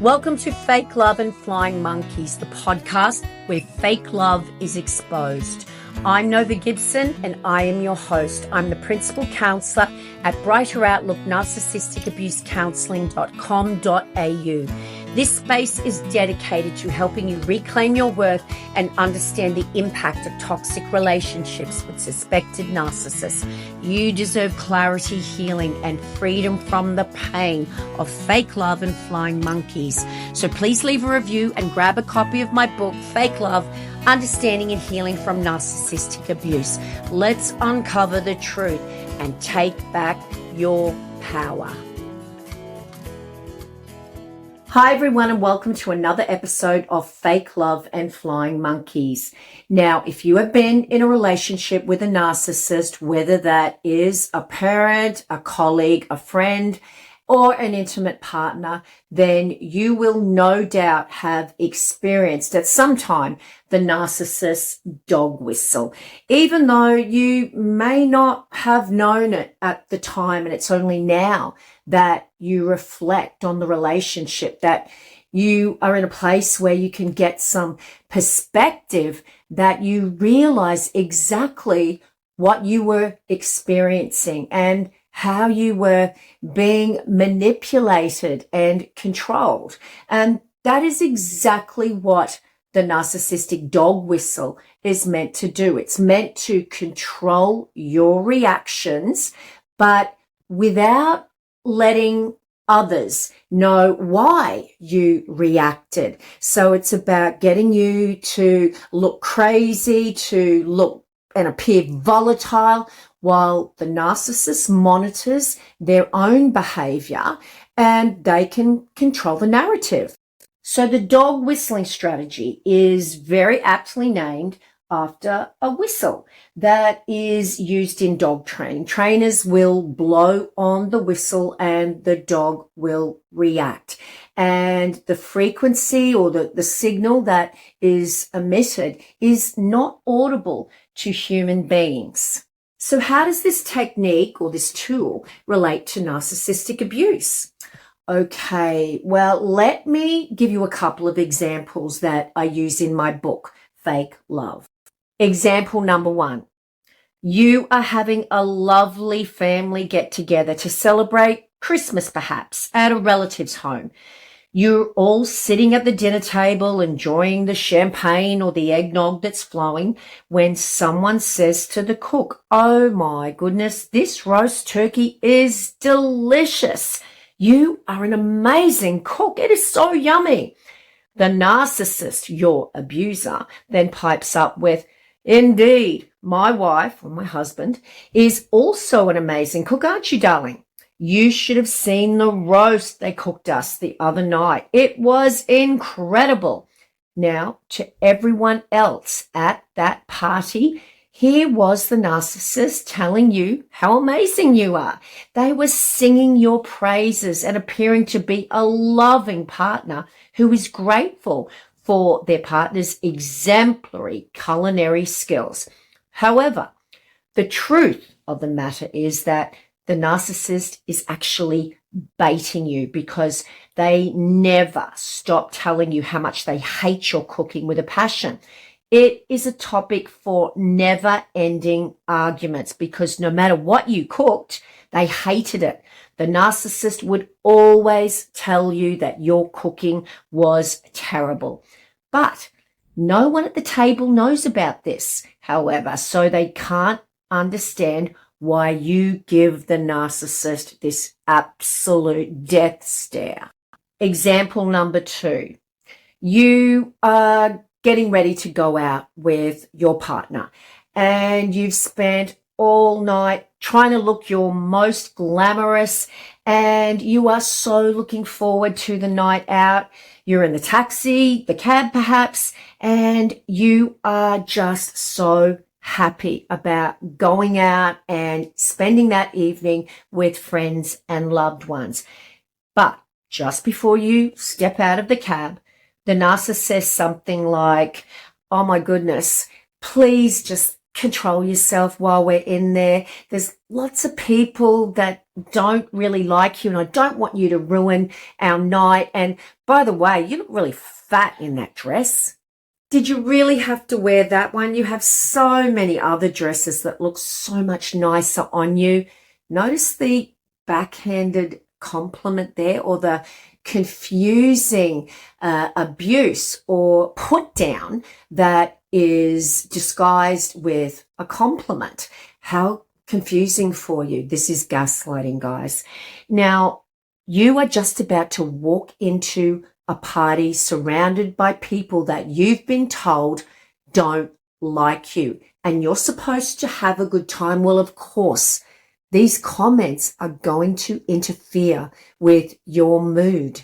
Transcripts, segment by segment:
Welcome to Fake Love and Flying Monkeys, the podcast where fake love is exposed. I'm Nova Gibson and I am your host. I'm the principal counsellor at Brighter Outlook Narcissistic Abuse Counselling.com.au. This space is dedicated to helping you reclaim your worth and understand the impact of toxic relationships with suspected narcissists. You deserve clarity, healing, and freedom from the pain of fake love and flying monkeys. So please leave a review and grab a copy of my book, Fake Love, Understanding and Healing from Narcissistic Abuse. Let's uncover the truth and take back your power. Hi everyone and welcome to another episode of Fake Love and Flying Monkeys. Now, if you have been in a relationship with a narcissist, whether that is a parent, a colleague, a friend, or an intimate partner, then you will no doubt have experienced at some time the narcissist's dog whistle. Even though you may not have known it at the time, and it's only now that you reflect on the relationship, that you are in a place where you can get some perspective, that you realize exactly what you were experiencing and how you were being manipulated and controlled. And that is exactly what the narcissistic dog whistle is meant to do. It's meant to control your reactions, but without letting others know why you reacted. So it's about getting you to look crazy, to look and appear volatile, while the narcissist monitors their own behavior and they can control the narrative. So the dog whistling strategy is very aptly named after a whistle that is used in dog training. Trainers will blow on the whistle and the dog will react. And the frequency or the signal that is emitted is not audible to human beings. So how does this technique or this tool relate to narcissistic abuse? Okay, well, let me give you a couple of examples that I use in my book, Fake Love. Example number 1. You are having a lovely family get-together to celebrate Christmas, perhaps, at a relative's home. You're all sitting at the dinner table enjoying the champagne or the eggnog that's flowing when someone says to the cook, "Oh my goodness, this roast turkey is delicious. You are an amazing cook. It is so yummy." The narcissist, your abuser, then pipes up with, "Indeed, my wife or my husband is also an amazing cook, aren't you, darling? You should have seen the roast they cooked us the other night. It was incredible." Now, to everyone else at that party, here was the narcissist telling you how amazing you are. They were singing your praises and appearing to be a loving partner who is grateful for their partner's exemplary culinary skills. However, the truth of the matter is that the narcissist is actually baiting you because they never stop telling you how much they hate your cooking with a passion. It is a topic for never-ending arguments because no matter what you cooked, they hated it. The narcissist would always tell you that your cooking was terrible. But no one at the table knows about this, however, so they can't understand why you give the narcissist this absolute death stare. Example number 2. You are getting ready to go out with your partner and you've spent all night trying to look your most glamorous and you are so looking forward to the night out. You're in the taxi, the cab perhaps, and you are just so happy about going out and spending that evening with friends and loved ones. But just before you step out of the cab, the narcissist says something like, "Oh my goodness, please just control yourself while we're in there. There's lots of people that don't really like you, and I don't want you to ruin our night. And by the way, you look really fat in that dress. Did you really have to wear that one? You have so many other dresses that look so much nicer on you. Notice the backhanded compliment there, or the confusing abuse or put down that is disguised with a compliment. How confusing for you. This is gaslighting, guys. Now, you are just about to walk into a party surrounded by people that you've been told don't like you, and you're supposed to have a good time. Well, of course, these comments are going to interfere with your mood.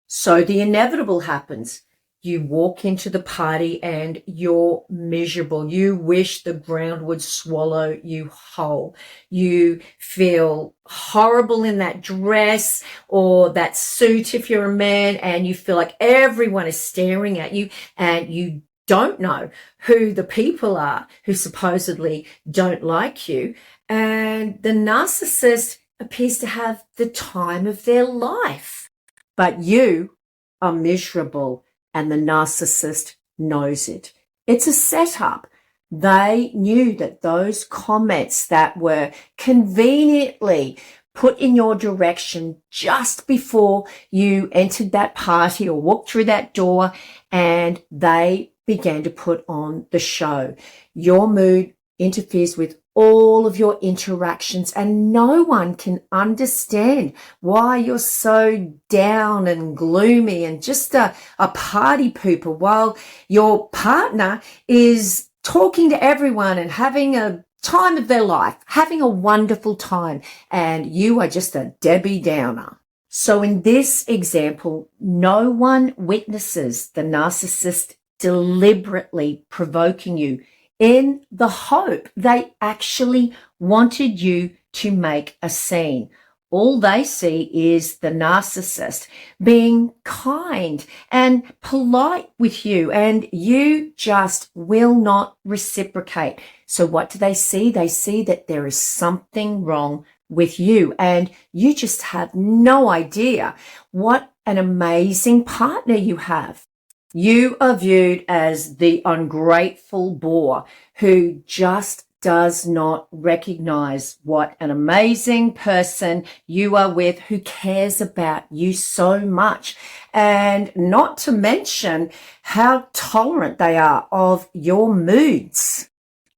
So the inevitable happens. You walk into the party and you're miserable. You wish the ground would swallow you whole. You feel horrible in that dress or that suit if you're a man, and you feel like everyone is staring at you, and you don't know who the people are who supposedly don't like you. And the narcissist appears to have the time of their life. But you are miserable, and the narcissist knows it. It's a setup. They knew that those comments that were conveniently put in your direction just before you entered that party or walked through that door, and they began to put on the show. Your mood interferes with all of your interactions, and no one can understand why you're so down and gloomy and just a party pooper, while your partner is talking to everyone and having a time of their life, having a wonderful time, and you are just a Debbie Downer. So in this example, no one witnesses the narcissist deliberately provoking you in the hope they actually wanted you to make a scene. All they see is the narcissist being kind and polite with you, and you just will not reciprocate. So what do they see? They see that there is something wrong with you, and you just have no idea what an amazing partner you have. You are viewed as the ungrateful bore who just does not recognize what an amazing person you are with, who cares about you so much, and not to mention how tolerant they are of your moods.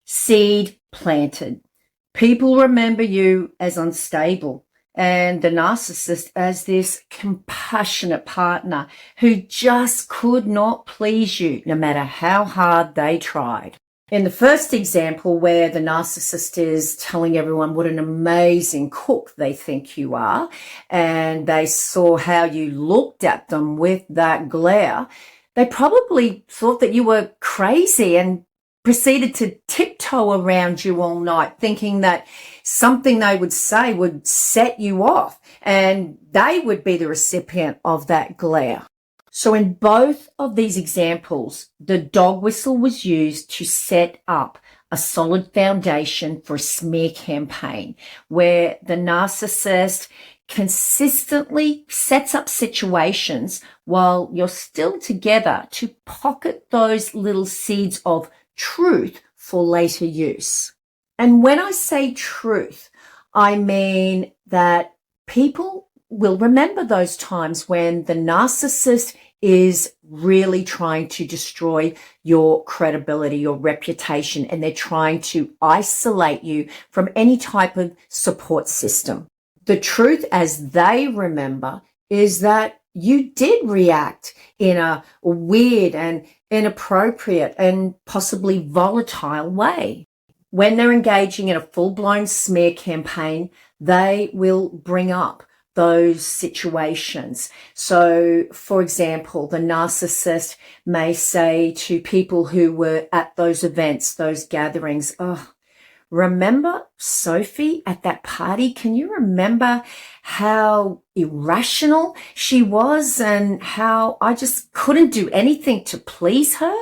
Seed planted. People remember you as unstable, and the narcissist as this compassionate partner who just could not please you no matter how hard they tried. In the first example, where the narcissist is telling everyone what an amazing cook they think you are, and they saw how you looked at them with that glare, they probably thought that you were crazy and proceeded to tiptoe around you all night, thinking that something they would say would set you off and they would be the recipient of that glare. So in both of these examples, the dog whistle was used to set up a solid foundation for a smear campaign where the narcissist consistently sets up situations while you're still together to pocket those little seeds of truth for later use. And when I say truth, I mean that people will remember those times when the narcissist is really trying to destroy your credibility, your reputation, and they're trying to isolate you from any type of support system. The truth, as they remember, is that you did react in a weird and inappropriate and possibly volatile way. When they're engaging in a full-blown smear campaign, they will bring up those situations. So, for example, the narcissist may say to people who were at those events, those gatherings, "Oh, remember Sophie at that party? Can you remember how irrational she was and how I just couldn't do anything to please her?"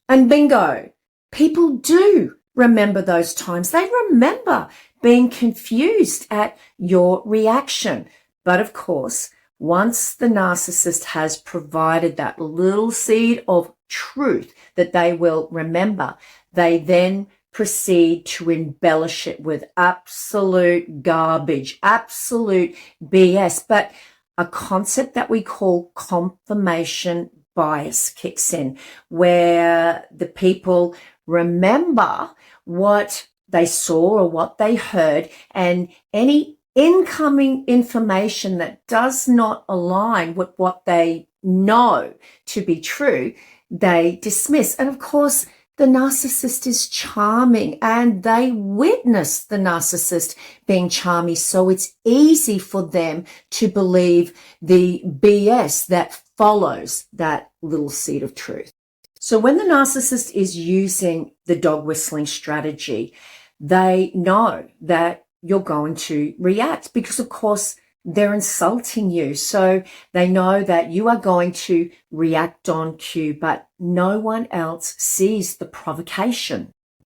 And bingo, people do remember those times. They remember being confused at your reaction. But of course, once the narcissist has provided that little seed of truth that they will remember, they then proceed to embellish it with absolute garbage, absolute BS. But a concept that we call confirmation bias kicks in, where the people remember what they saw or what they heard, and any incoming information that does not align with what they know to be true, they dismiss. And of course, the narcissist is charming and they witness the narcissist being charming. So it's easy for them to believe the BS that follows that little seed of truth. So when the narcissist is using the dog whistling strategy, they know that you're going to react because, of course, they're insulting you. So they know that you are going to react on cue, but no one else sees the provocation.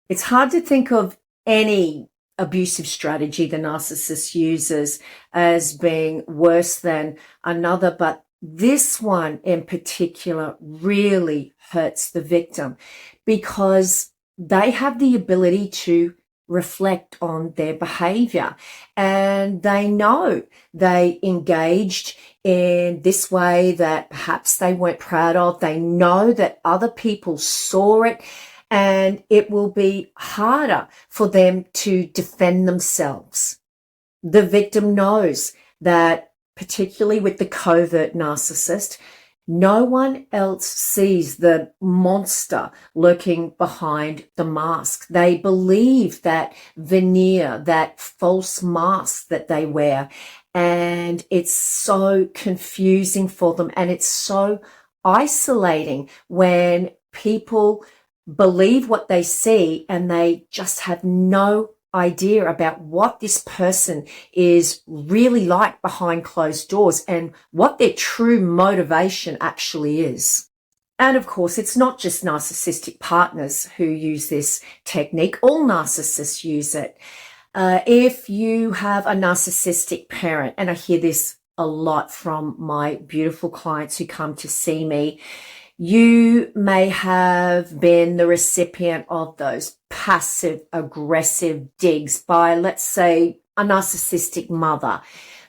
It's hard to think of any abusive strategy the narcissist uses as being worse than another, but this one in particular really hurts the victim because they have the ability to reflect on their behavior, and they know they engaged in this way that perhaps they weren't proud of. They know that other people saw it, and it will be harder for them to defend themselves. The victim knows that, particularly with the covert narcissist, no one else sees the monster lurking behind the mask. They believe that veneer, that false mask that they wear, and it's so confusing for them, and it's so isolating when people believe what they see and they just have no idea about what this person is really like behind closed doors and what their true motivation actually is. And of course, it's not just narcissistic partners who use this technique. All narcissists use it. If you have a narcissistic parent, and I hear this a lot from my beautiful clients who come to see me, you may have been the recipient of those passive aggressive digs by, let's say, a narcissistic mother.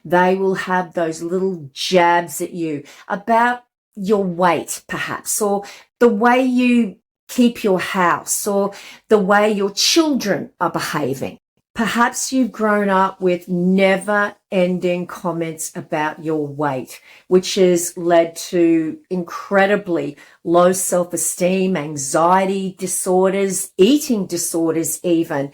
They will have those little jabs at you about your weight, perhaps, or the way you keep your house, or the way your children are behaving. Perhaps you've grown up with never-ending comments about your weight, which has led to incredibly low self-esteem, anxiety disorders, eating disorders even.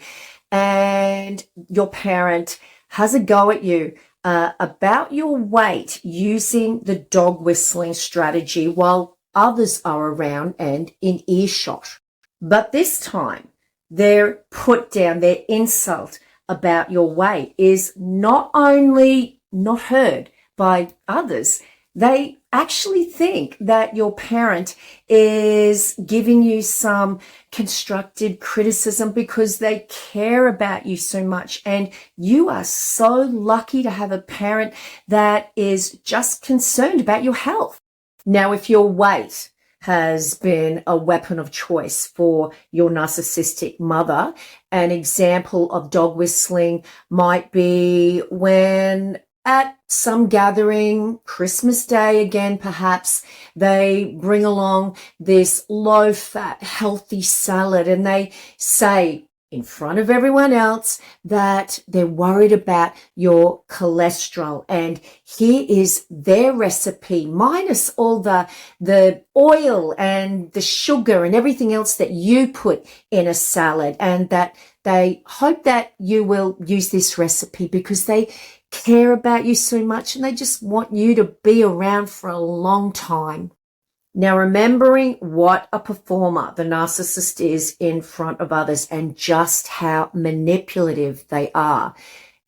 And your parent has a go at you about your weight using the dog whistling strategy while others are around and in earshot. But this time, their put down, their insult about your weight is not only not heard by others, they actually think that your parent is giving you some constructive criticism because they care about you so much. And you are so lucky to have a parent that is just concerned about your health. Now, if your weight has been a weapon of choice for your narcissistic mother, an example of dog whistling might be when at some gathering, Christmas Day again perhaps, they bring along this low-fat, healthy salad and they say in front of everyone else that they're worried about your cholesterol. And here is their recipe, minus all the oil and the sugar and everything else that you put in a salad, and that they hope that you will use this recipe because they care about you so much and they just want you to be around for a long time. Now, remembering what a performer the narcissist is in front of others and just how manipulative they are,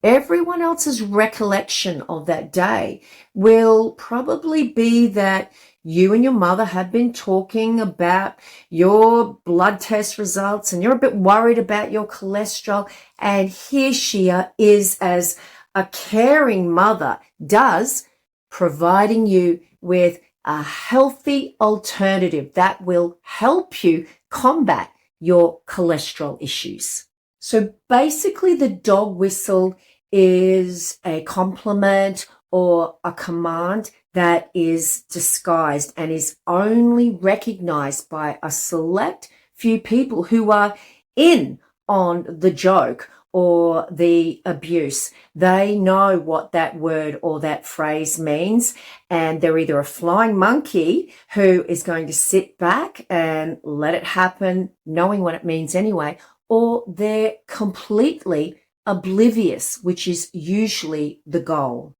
everyone else's recollection of that day will probably be that you and your mother have been talking about your blood test results and you're a bit worried about your cholesterol. And here she is, as a caring mother does, providing you with a healthy alternative that will help you combat your cholesterol issues. So basically, the dog whistle is a compliment or a command that is disguised and is only recognized by a select few people who are in on the joke or the abuse. They know what that word or that phrase means, and they're either a flying monkey who is going to sit back and let it happen, knowing what it means anyway, or they're completely oblivious, which is usually the goal.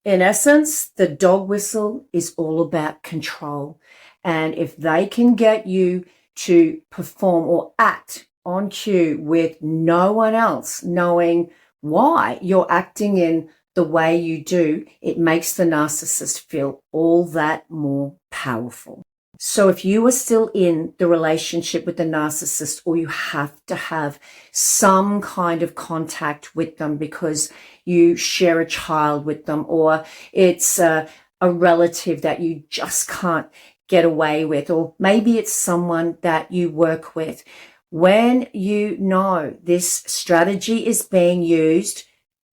In essence, the dog whistle is all about control. And if they can get you to perform or act on cue with no one else knowing why you're acting in the way you do, it makes the narcissist feel all that more powerful. So if you are still in the relationship with the narcissist, or you have to have some kind of contact with them because you share a child with them, or it's a relative that you just can't get away with, or maybe it's someone that you work with, when you know this strategy is being used,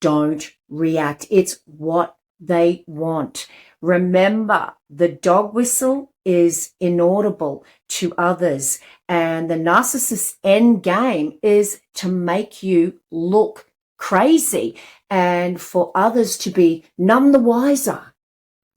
don't react. It's what they want. Remember, the dog whistle is inaudible to others, and the narcissist's end game is to make you look crazy and for others to be none the wiser.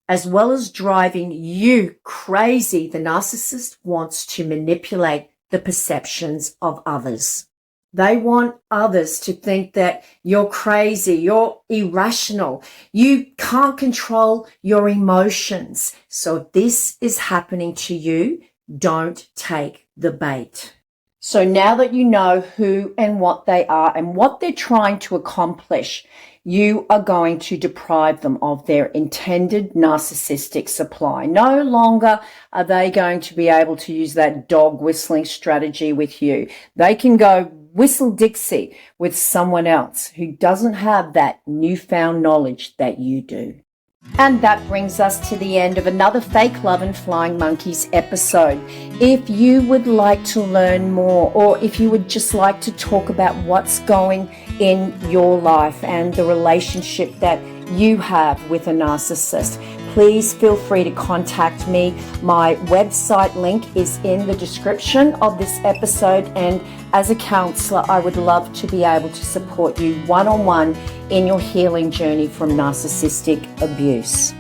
As well as driving you crazy, the narcissist wants to manipulate the perceptions of others. They want others to think that you're crazy, you're irrational, you can't control your emotions. So if this is happening to you, don't take the bait. So now that you know who and what they are and what they're trying to accomplish, you are going to deprive them of their intended narcissistic supply. No longer are they going to be able to use that dog whistling strategy with you. They can go whistle Dixie with someone else who doesn't have that newfound knowledge that you do. And that brings us to the end of another Fake Love and Flying Monkeys episode. If you would like to learn more, or if you would just like to talk about what's going in your life and the relationship that you have with a narcissist, please feel free to contact me. My website link is in the description of this episode, and as a counselor, I would love to be able to support you one-on-one in your healing journey from narcissistic abuse.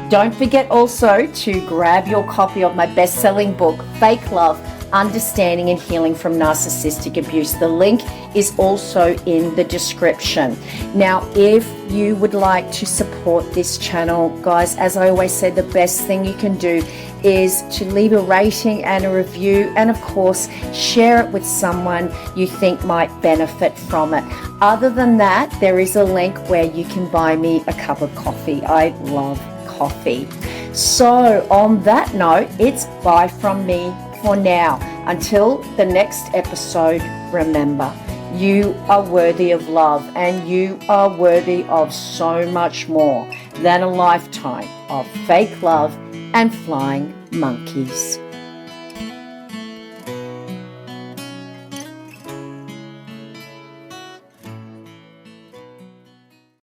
Don't forget also to grab your copy of my best-selling book, Fake Love, Understanding and Healing from Narcissistic Abuse. The link is also in the description. Now, if you would like to support this channel, guys, as I always say, the best thing you can do is to leave a rating and a review, and of course share it with someone you think might benefit from it. Other than that, there is a link where you can buy me a cup of coffee. I love coffee. So on that note, it's bye from me for now. Until the next episode, remember, you are worthy of love, and you are worthy of so much more than a lifetime of fake love and flying monkeys.